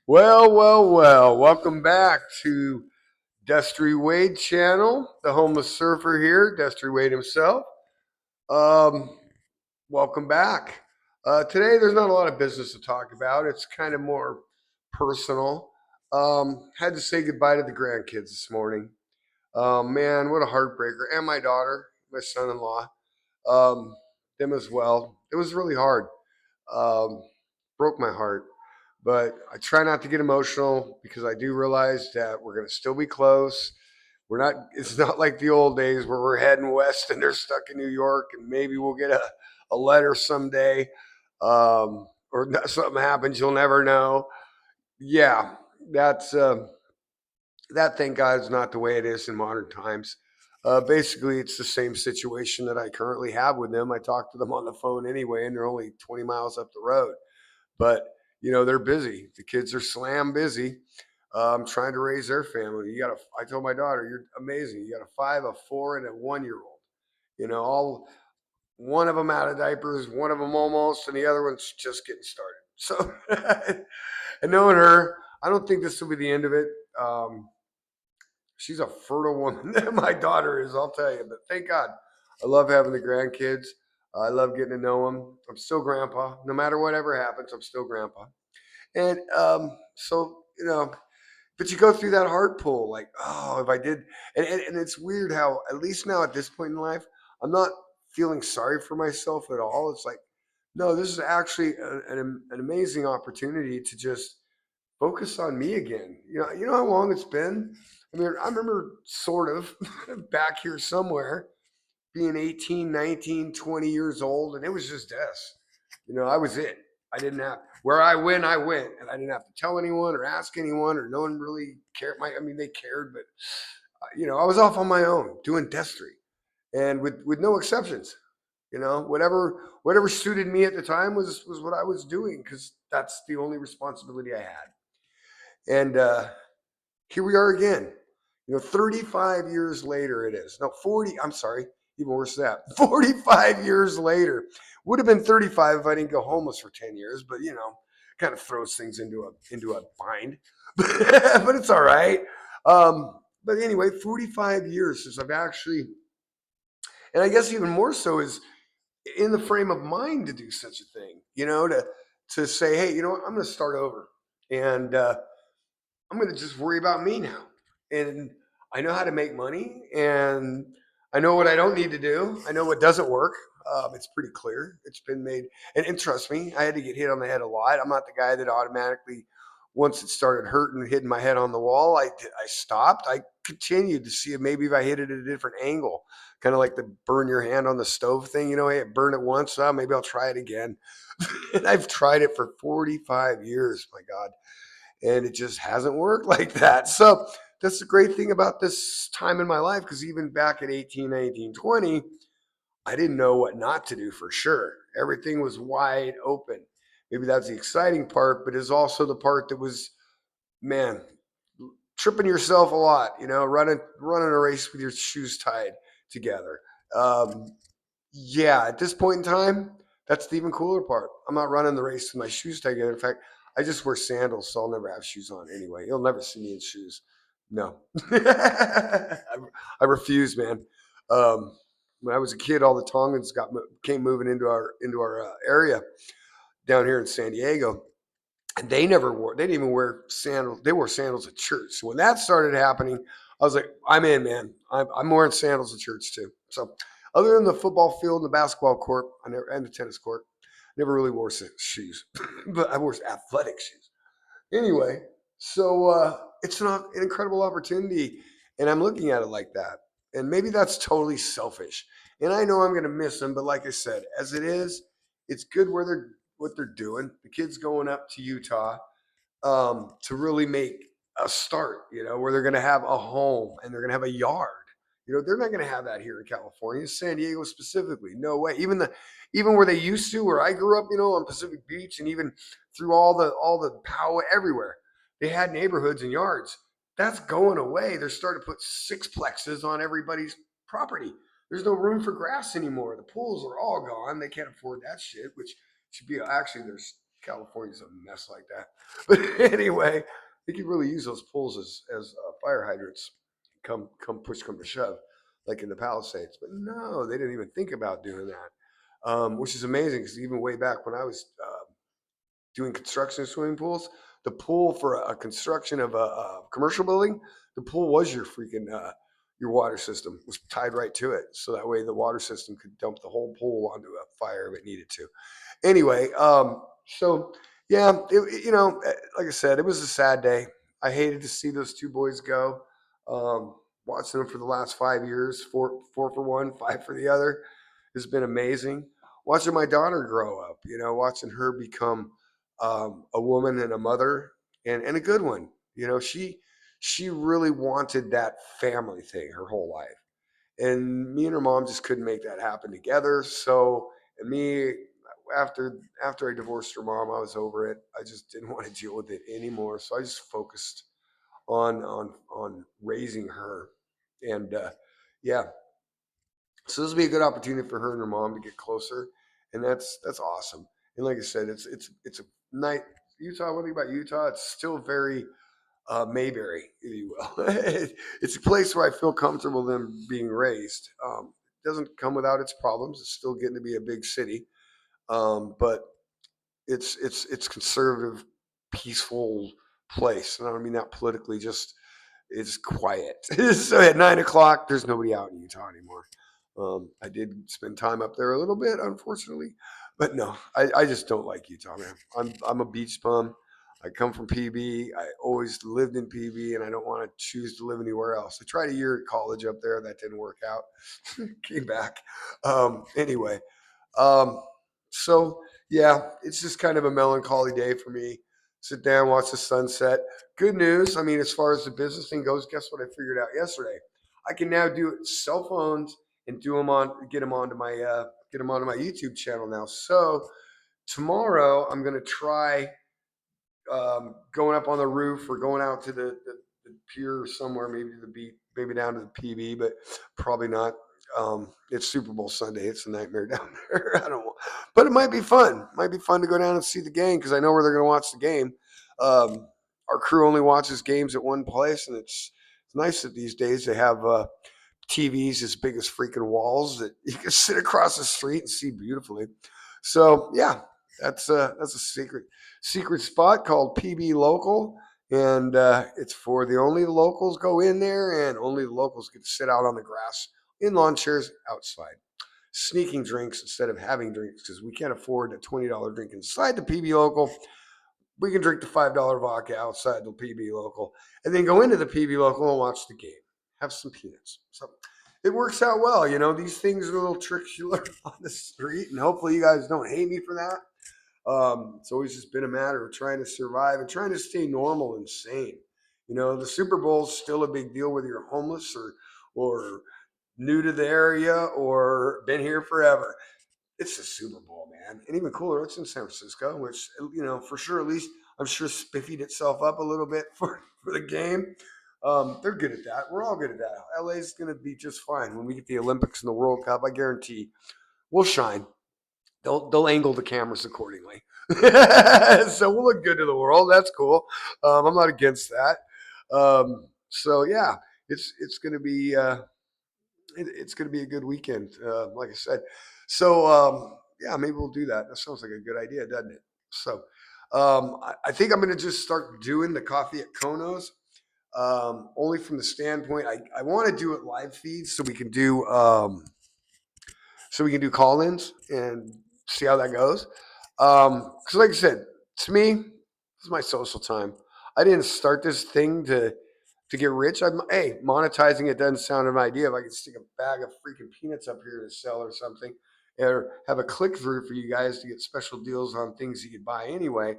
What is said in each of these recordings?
Well. Welcome back to Destry Wade channel. The homeless surfer here, Destry Wade himself. Um, Welcome back. Today, there's not a lot of business to talk about. It's kind of more personal. Had to say goodbye to the grandkids this morning. Man, what a heartbreaker. And my daughter, my son-in-law, um, them as well. It was really hard. Um, Broke my heart. But I try not to get emotional because I do realize that we're going to still be close. It's not like the old days where we're heading west and they're stuck in New York and maybe we'll get a letter someday. Something happens, you'll never know. Yeah, that's, that thank God is not the way it is in modern times. Basically, it's the same situation that I currently have with them. I talk to them on the phone anyway, and they're only 20 miles up the road. But they're busy. The kids are slam busy, trying to raise their family. I told my daughter, "You're amazing. You got a 5, a 4, and a 1 year old. All one of them out of diapers, one of them almost, and the other one's just getting started." So, and knowing her, I don't think this will be the end of it. She's a fertile woman. My daughter is, I'll tell you. But thank God, I love having the grandkids. I love getting to know them. I'm still grandpa. No matter whatever happens, I'm still grandpa. And but you go through that heart pull, like, oh, if I did, and it's weird how, at least now at this point in life, I'm not feeling sorry for myself at all. It's like, no, this is actually an amazing opportunity to just focus on me again. You know how long it's been. I mean, I remember sort of back here somewhere being 18, 19, 20 years old, and it was just us. I was it. I didn't have where I went, and I didn't have to tell anyone or ask anyone, or no one really cared. I mean, they cared, but I was off on my own doing destry, and with no exceptions. Whatever suited me at the time was what I was doing because that's the only responsibility I had. And here we are again. 35 years later, it is. No, 40, I'm sorry, even worse than that. 45 years later. Would have been 35 if I didn't go homeless for 10 years, but kind of throws things into a bind. But it's all right. But anyway, 45 years since I've actually, and I guess even more so is in the frame of mind to do such a thing, to say, hey, what, I'm going to start over. And I'm going to just worry about me now. And I know how to make money, and I know what I don't need to do. I know what doesn't work. It's pretty clear. It's been made. And trust me, I had to get hit on the head a lot. I'm not the guy that automatically, once it started hurting, hitting my head on the wall, I stopped. I continued to see if maybe if I hit it at a different angle, kind of like the burn your hand on the stove thing. Hey, burn it once. Maybe I'll try it again. And I've tried it for 45 years. My God, and it just hasn't worked like that. So that's the great thing about this time in my life, because even back at 18, 19, 20, I didn't know what not to do for sure. Everything was wide open. Maybe that's the exciting part, but is also the part that was, man, tripping yourself a lot, running a race with your shoes tied together. Um, yeah, at this point in time, that's the even cooler part. I'm not running the race with my shoes tied together. In fact, I just wear sandals, so I'll never have shoes on anyway. You'll never see me in shoes. No, I refuse, man. When I was a kid, all the Tongans came moving into our area down here in San Diego, and they didn't even wear sandals. They wore sandals at church. So when that started happening, I was like, I'm in, man. I'm wearing sandals at church too. So other than the football field and the basketball court, and the tennis court, I never really wore shoes, but I wore athletic shoes. Anyway, so it's an incredible opportunity, and I'm looking at it like that. And maybe that's totally selfish. And I know I'm going to miss them, but like I said, as it is, it's good what they're doing. The kids going up to Utah, to really make a start, where they're going to have a home and they're going to have a yard. They're not going to have that here in California, San Diego specifically. No way. Even where they used to, where I grew up, on Pacific Beach, and even through all the Poway everywhere, they had neighborhoods and yards. That's going away. They're starting to put sixplexes on everybody's property. There's no room for grass anymore. The pools are all gone. They can't afford that shit, which should be, actually, there's California's a mess like that. But anyway, they could really use those pools as fire hydrants. Come push, come to shove, like in the Palisades. But no, they didn't even think about doing that, which is amazing because even way back when I was doing construction of swimming pools, the pool for a construction of a commercial building, the pool was your water system was tied right to it, so that way the water system could dump the whole pool onto a fire if it needed to. Anyway, so yeah, like I said, it was a sad day. I hated to see those two boys go. Watching them for the last 5 years, four for one, five for the other, has been amazing. Watching my daughter grow up, watching her become a woman and a mother, and a good one. She really wanted that family thing her whole life, and me and her mom just couldn't make that happen together. So, and me, after I divorced her mom, I was over it. I just didn't want to deal with it anymore. So I just focused on raising her, and yeah. So this will be a good opportunity for her and her mom to get closer, and that's awesome. And like I said, it's a night. Utah. One thing about Utah, it's still very Mayberry, if you will. It's a place where I feel comfortable them being raised. It doesn't come without its problems. It's still getting to be a big city, but it's conservative, peaceful place. And I don't mean that politically. Just it's quiet. So at 9 o'clock, there's nobody out in Utah anymore. I did spend time up there a little bit, unfortunately, but no, I just don't like Utah, man. I'm a beach bum. I come from PB. I always lived in PB, and I don't want to choose to live anywhere else. I tried a year at college up there. That didn't work out. Came back. Anyway, um, so yeah, it's just kind of a melancholy day for me. Sit down, watch the sunset. Good news. I mean, as far as the business thing goes, guess what I figured out yesterday? I can now do cell phones and get them onto my YouTube channel now. So tomorrow I'm gonna try going up on the roof or going out to the pier somewhere, maybe to the beach, maybe down to the PB, but probably not. It's Super Bowl Sunday. It's a nightmare down there. I don't know, but it might be fun. Might be fun to go down and see the game because I know where they're going to watch the game. Our crew only watches games at one place, and it's nice that these days they have TVs as big as freaking walls that you can sit across the street and see beautifully. So yeah, that's a secret spot called PB Local, and it's for the only the locals go in there, and only the locals get to sit out on the grass in lawn chairs outside, sneaking drinks instead of having drinks because we can't afford a $20 drink inside the PB Local. We can drink the $5 vodka outside the PB Local, and then go into the PB Local and watch the game. Have some peanuts. So it works out well. These things are little tricks you learn on the street, and hopefully you guys don't hate me for that. It's always just been a matter of trying to survive and trying to stay normal and sane. The Super Bowl's still a big deal whether you're homeless or new to the area or been here forever. It's the Super Bowl, man. And even cooler, it's in San Francisco, which, for sure, at least I'm sure spiffied itself up a little bit for the game. They're good at that. We're all good at that. LA's going to be just fine. When we get the Olympics and the World Cup, I guarantee we'll shine. They'll angle the cameras accordingly. So we'll look good to the world. That's cool. I'm not against that. So yeah, it's going to be it's going to be a good weekend. Like I said, so yeah, maybe we'll do that. That sounds like a good idea, doesn't it? So I think I'm going to just start doing the coffee at Konos. Only from the standpoint I want to do it live feeds so we can do call-ins and see how that goes. Because like I said, to me, this is my social time. I didn't start this thing to get rich. Hey, monetizing it doesn't sound an idea. If I could stick a bag of freaking peanuts up here to sell or something, or have a click through for you guys to get special deals on things you could buy anyway,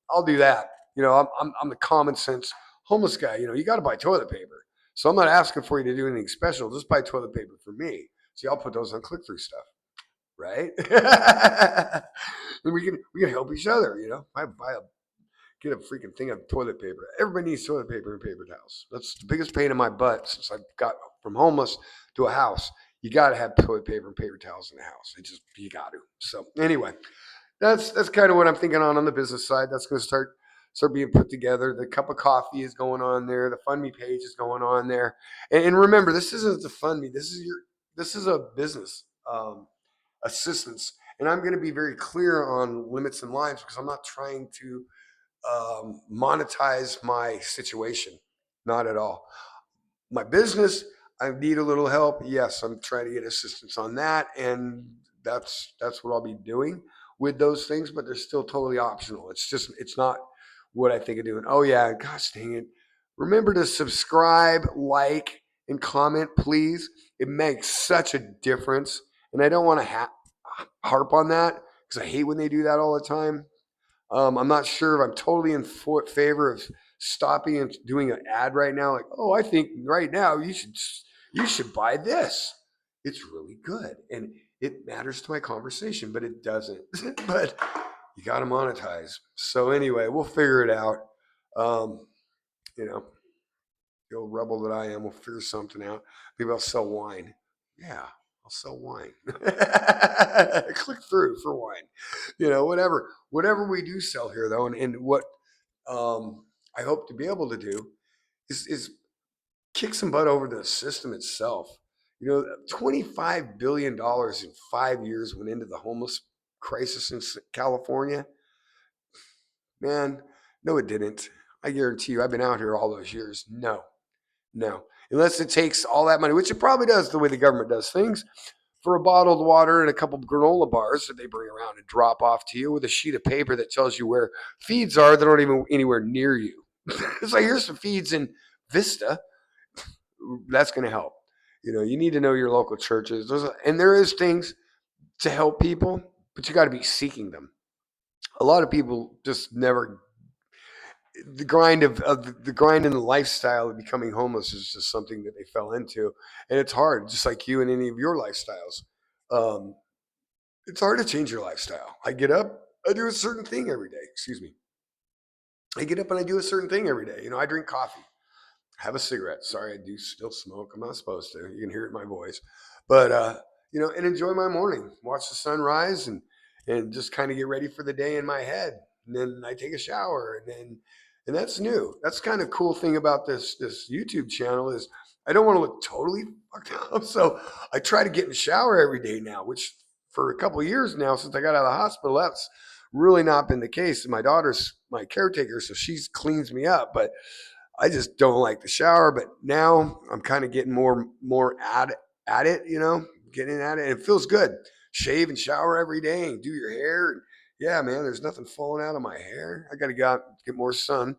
I'll do that. I'm the common sense homeless guy. You got to buy toilet paper. So I'm not asking for you to do anything special. Just buy toilet paper for me. See, I'll put those on click through stuff, right? And we can help each other. Get a freaking thing of toilet paper. Everybody needs toilet paper and paper towels. That's the biggest pain in my butt since I got from homeless to a house. You got to have toilet paper and paper towels in the house. You got to. So anyway, that's kind of what I'm thinking on the business side. That's going to start being put together. The cup of coffee is going on there. The Fund Me page is going on there. And remember, this isn't the Fund Me. This is a business assistance. And I'm going to be very clear on limits and lines because I'm not trying to monetize my situation. Not at all. My business, I need a little help. Yes, I'm trying to get assistance on that, and that's what I'll be doing with those things. But they're still totally optional. It's not what I think of doing. Oh yeah, gosh dang it! Remember to subscribe, like, and comment, please. It makes such a difference, and I don't want to harp on that because I hate when they do that all the time. I'm not sure if I'm totally in favor of stopping and doing an ad right now. Like, oh, I think right now you should buy this. It's really good and it matters to my conversation, but it doesn't. But you got to monetize. So anyway, we'll figure it out. Um, you know, the old rebel that I am will figure something out. Maybe I'll sell wine. Yeah, I'll sell wine. Click through for wine. Whatever we do sell here though, and what I hope to be able to do is kick some butt over the system itself. $25 billion in 5 years went into the homeless crisis in California. Man, no, it didn't. I guarantee you, I've been out here all those years. No, no. Unless it takes all that money, which it probably does the way the government does things, for a bottled water and a couple of granola bars that they bring around and drop off to you with a sheet of paper that tells you where feeds are that aren't even anywhere near you. It's like, here's some feeds in Vista. That's going to help. You need to know your local churches. And there is things to help people, but you got to be seeking them. A lot of people just never the grind and the lifestyle of becoming homeless is just something that they fell into, and it's hard, just like you and any of your lifestyles. Um, it's hard to change your lifestyle. I get up, I do a certain thing every day. Excuse me. I get up and I do a certain thing every day. I drink coffee, have a cigarette. Sorry, I do still smoke. I'm not supposed to. You can hear it in my voice, but and enjoy my morning. Watch the sunrise and just kind of get ready for the day in my head. And then I take a shower, and that's new. That's kind of cool thing about this YouTube channel is I don't want to look totally fucked up, so I try to get in the shower every day now, which for a couple of years now since I got out of the hospital, that's really not been the case. My daughter's my caretaker, so she cleans me up, but I just don't like the shower, but now I'm kind of getting more at it, getting at it. And it feels good. Shave and shower every day and do your hair. Yeah, man, there's nothing falling out of my hair. I got to go out and get more sun.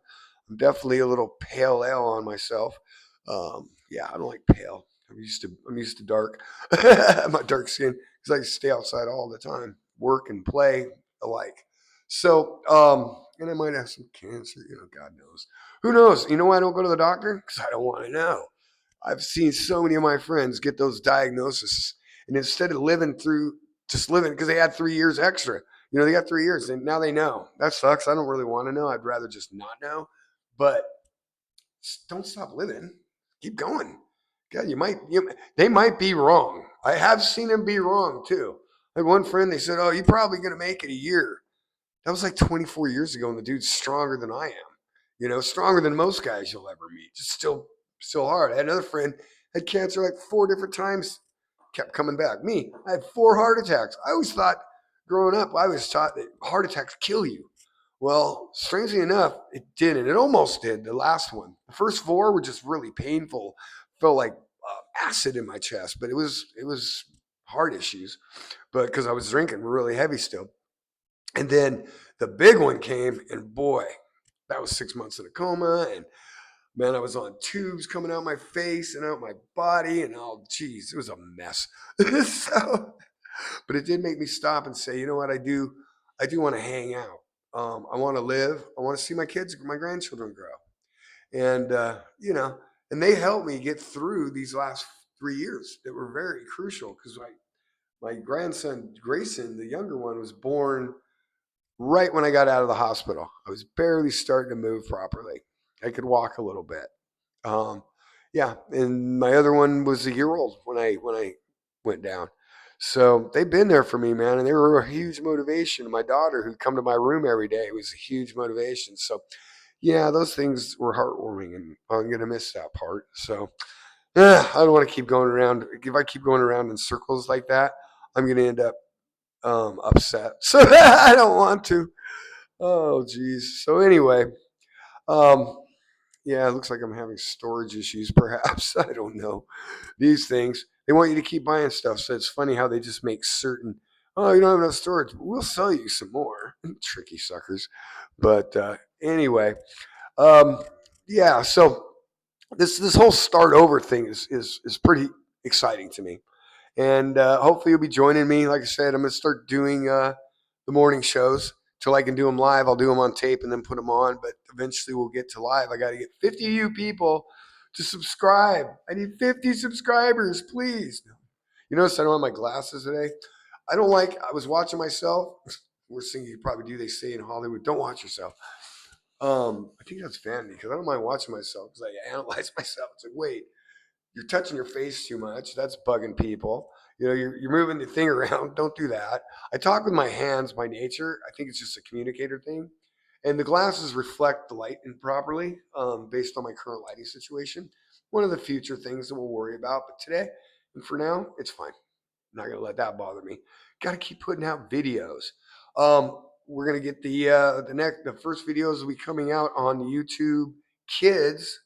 I'm definitely a little pale ale on myself. Yeah, I don't like pale. I'm used to dark. My dark skin because I stay outside all the time, work and play alike. So, and I might have some cancer. God knows. Who knows? You know why I don't go to the doctor? Because I don't want to know. I've seen so many of my friends get those diagnoses, and instead of living through just living because they had 3 years extra, they got 3 years, and now they know. That sucks. I don't really want to know. I'd rather just not know. But don't stop living. Keep going. God, they might be wrong. I have seen them be wrong too. I had one friend. They said, "Oh, you're probably going to make it a year." That was like 24 years ago, and the dude's stronger than I am. Stronger than most guys you'll ever meet. Just still hard. I had another friend had cancer like 4 different times, kept coming back. Me, I had 4 heart attacks. I always thought growing up, I was taught that heart attacks kill you. Well, strangely enough, it didn't. It almost did. The last one, the first 4 were just really painful. Felt like acid in my chest, but it was heart issues. But because I was drinking really heavy still. And then the big one came, and boy, that was 6 months in a coma. And man, I was on tubes coming out my face and out my body, and oh, geez, it was a mess. So, but it did make me stop and say, you know what, I do want to hang out. I want to live. I want to see my kids, my grandchildren grow, and and they helped me get through these last 3 years that were very crucial because my grandson Grayson, the younger one, was born right when I got out of the hospital. I was barely starting to move properly. I could walk a little bit. Um, yeah, and my other one was a year old when I went down. So they've been there for me, man, and they were a huge motivation. My daughter, who'd come to my room every day, was a huge motivation. So yeah, those things were heartwarming, and I'm gonna miss that part. So I don't want to keep going around. If I keep going around in circles like that, I'm gonna end up upset. So I don't want to. Oh, geez. So anyway, um, yeah, it looks like I'm having storage issues. Perhaps I don't know. These things they want you to keep buying stuff. So it's funny how they just make certain. Oh, you don't have enough storage. We'll sell you some more. Tricky suckers. But anyway, um, yeah. So this whole start over thing is pretty exciting to me, and hopefully you'll be joining me. Like I said, I'm gonna start doing the morning shows till I can do them live. I'll do them on tape and then put them on, but eventually we'll get to live. I got to get 50 of you people to subscribe. I need 50 subscribers, please. You notice I don't have my glasses today. I don't like. I was watching myself. Worst thing you probably do, they say in Hollywood, don't watch yourself. I think that's vanity because I don't mind watching myself because I analyze myself. It's like, wait, you're touching your face too much. That's bugging people. You're moving the thing around. Don't do that. I talk with my hands by nature. I think it's just a communicator thing. And the glasses reflect the light improperly based on my current lighting situation. One of the future things that we'll worry about. But today and for now, it's fine. I'm not gonna let that bother me. Got to keep putting out videos. We're gonna get the first videos will be coming out on YouTube Kids.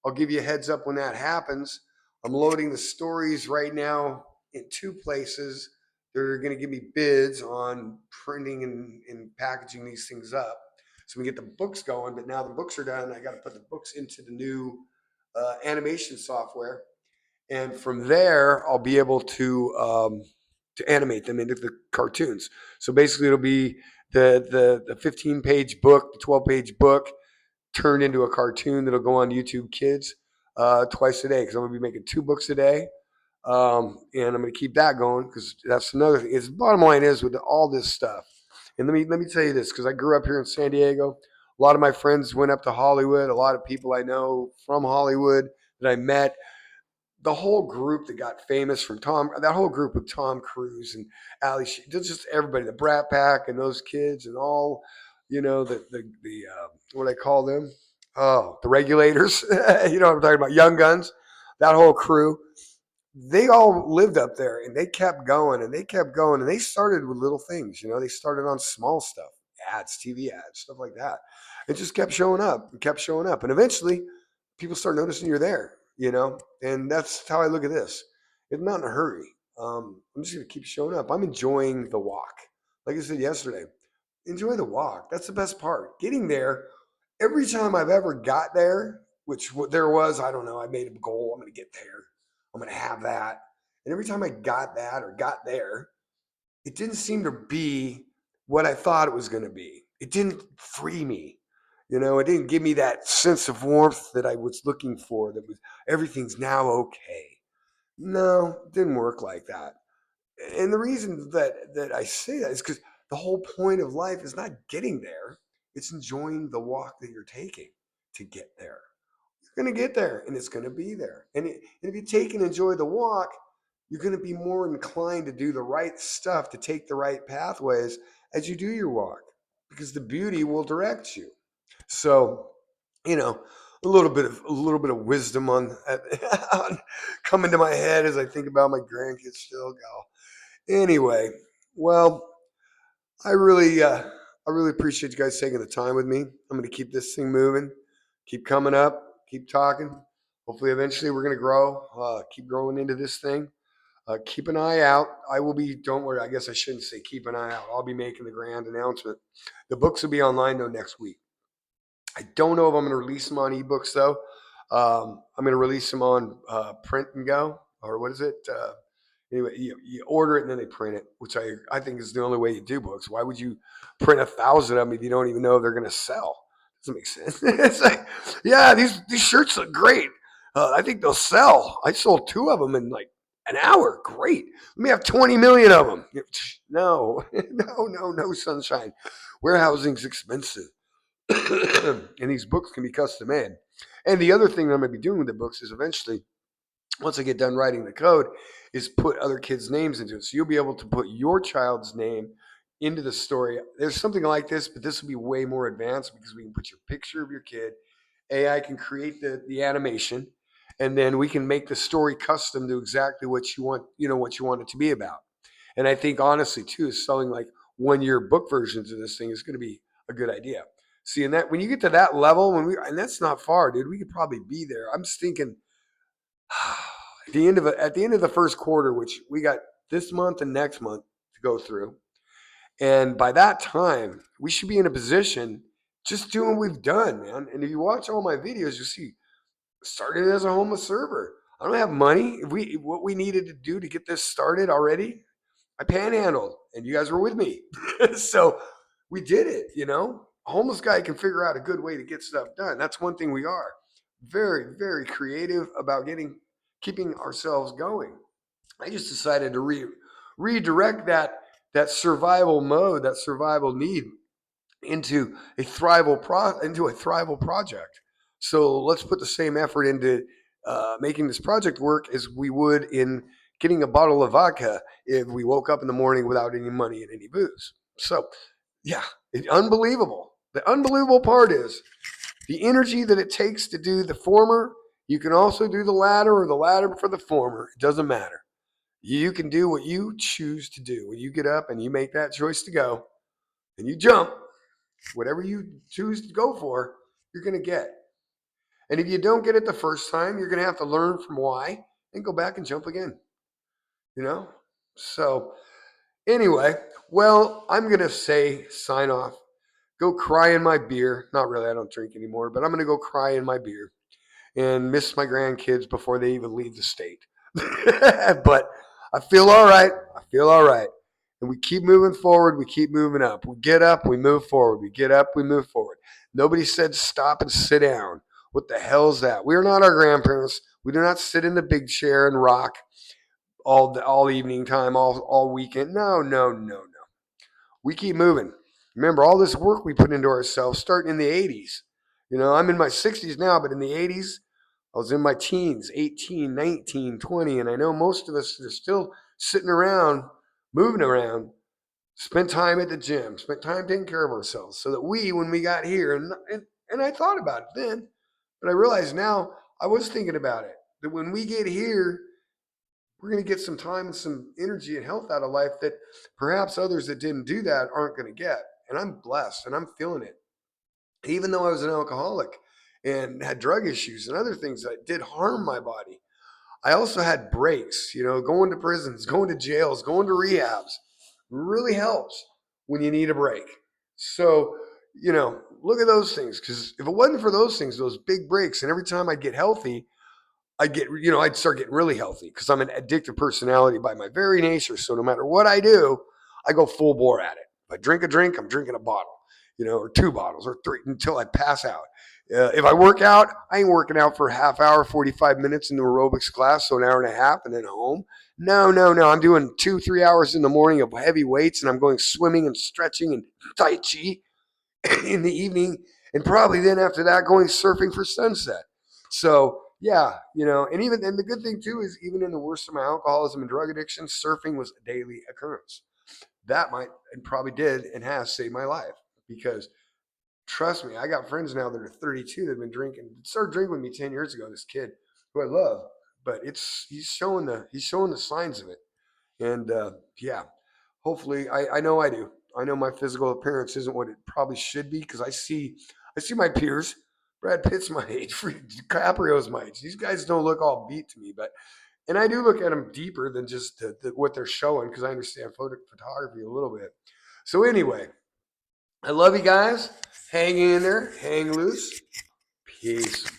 I'll give you a heads up when that happens. I'm loading the stories right now in two places. They're gonna give me bids on printing and packaging these things up, so we get the books going. But now the books are done. I got to put the books into the new animation software, and from there I'll be able to animate them into the cartoons. So basically, it'll be the 15-page book, the 12-page book turned into a cartoon that'll go on YouTube Kids twice a day because I'm gonna be making two books a day. And I'm going to keep that going because that's another thing. Is bottom line is with all this stuff. And let me tell you this because I grew up here in San Diego. A lot of my friends went up to Hollywood. A lot of people I know from Hollywood that I met, the whole group that got famous from that whole group of Tom Cruise and Ali Sheedy, just everybody, the Brat Pack and those kids and all, the what I call them, oh, the regulators, you know what I'm talking about, Young Guns, that whole crew. They all lived up there and they kept going and they kept going and they started with little things. They started on small stuff, ads, TV ads, stuff like that. It just kept showing up and kept showing up, and eventually people start noticing you're there. And that's how I look at this. It's not in a hurry. I'm just gonna keep showing up. I'm enjoying the walk. Like I said yesterday, enjoy the walk. That's the best part. Getting there. Every time I've ever got there, which there was, I don't know. I made a goal. I'm gonna get there. I'm gonna have that. And every time I got that or got there, it didn't seem to be what I thought it was gonna be. It didn't free me. It didn't give me that sense of warmth that I was looking for. That was everything's now okay. No, it didn't work like that. And the reason that I say that is because the whole point of life is not getting there; it's enjoying the walk that you're taking to get there. You're going to get there, and it's going to be there. And if you take and enjoy the walk, you're going to be more inclined to do the right stuff, to take the right pathways as you do your walk, because the beauty will direct you. So, you know, a little bit of wisdom on coming to my head as I think about my grandkids still go. Anyway, well, I really I really appreciate you guys taking the time with me. I'm going to keep this thing moving, keep coming up, keep talking. Hopefully, eventually, we're going to grow, keep growing into this thing. Keep an eye out. I will be. Don't worry. I guess I shouldn't say keep an eye out. I'll be making the grand announcement. The books will be online though next week. I don't know if I'm going to release them on ebooks though. I'm going to release them on print and go, or what is it? Anyway, you order it and then they print it, which I think is the only way you do books. Why would you print 1,000 of them if you don't even know if they're going to sell? Doesn't make sense. It's like, yeah, these shirts look great. I think they'll sell. I sold 2 of them in like an hour. Great. Let me have 20 million of them. No, no, sunshine. Warehousing's expensive. And these books can be custom made. And the other thing I'm going to be doing with the books is eventually once I get done writing the code, is put other kids' names into it. So you'll be able to put your child's name into the story. There's something like this, but this will be way more advanced because we can put your picture of your kid. AI can create the animation, and then we can make the story custom to exactly what you want, what you want it to be about. And I think honestly too, selling like 1 year book versions of this thing is going to be a good idea. See, and that when you get to that level, and that's not far, dude, we could probably be there. I'm just thinking at the end of the first quarter, which we got this month and next month to go through, and by that time, we should be in a position just doing what we've done, man. And if you watch all my videos, you see started as a homeless server. I don't have money. If we what we needed to do to get this started already, I panhandled, and you guys were with me. So we did it. A homeless guy can figure out a good way to get stuff done. That's one thing we are. Very, very creative about keeping ourselves going. I just decided to redirect that survival mode, that survival need into a thrival project. So let's put the same effort into making this project work as we would in getting a bottle of vodka if we woke up in the morning without any money and any booze. So yeah, unbelievable. The unbelievable part is the energy that it takes to do the former. You can also do the latter or the latter for the former. It doesn't matter. You can do what you choose to do. When you get up and you make that choice to go and you jump, whatever you choose to go for, you're going to get. And if you don't get it the first time, you're going to have to learn from why and go back and jump again. You know? So, anyway, well, I'm going to say sign off. Go cry in my beer. Not really, I don't drink anymore, but I'm going to go cry in my beer and miss my grandkids before they even leave the state. But I feel all right. I feel all right. And we keep moving forward. We keep moving up. We get up. We move forward. We get up. We move forward. Nobody said stop and sit down. What the hell is that? We are not our grandparents. We do not sit in the big chair and rock all evening time, all weekend. No, no, no, no. We keep moving. Remember all this work we put into ourselves starting in the 80s. I'm in my 60s now, but in the 80s, I was in my teens, 18, 19, 20, and I know most of us are still sitting around, moving around, spent time at the gym, spent time taking care of ourselves so that when we got here, and I thought about it then, but I realize now I was thinking about it, that when we get here, we're going to get some time and some energy and health out of life that perhaps others that didn't do that aren't going to get. And I'm blessed and I'm feeling it. Even though I was an alcoholic and had drug issues and other things that did harm my body, I also had breaks, going to prisons, going to jails, going to rehabs really helps when you need a break. So, look at those things. Because if it wasn't for those things, those big breaks, and every time I'd get healthy, I'd start getting really healthy because I'm an addictive personality by my very nature. So no matter what I do, I go full bore at it. If I drink a drink, I'm drinking a bottle, or two bottles or three until I pass out. If I work out, I ain't working out for a half hour, 45 minutes in the aerobics class, so an hour and a half and then home. No, no, no. I'm doing 2, 3 hours in the morning of heavy weights and I'm going swimming and stretching and Tai Chi in the evening, and probably then after that going surfing for sunset. So yeah, and the good thing too is even in the worst of my alcoholism and drug addiction, surfing was a daily occurrence. That might and probably did and has saved my life because trust me, I got friends now that are 32 that have been drinking. Started drinking with me 10 years ago. This kid who I love, but he's showing the signs of it, and yeah, hopefully, I know I do. I know my physical appearance isn't what it probably should be because I see my peers. Brad Pitt's my age, DiCaprio's my age. These guys don't look all beat to me, and I do look at them deeper than just what they're showing because I understand photography a little bit. So anyway, I love you guys. Hang in there, hang loose. Peace.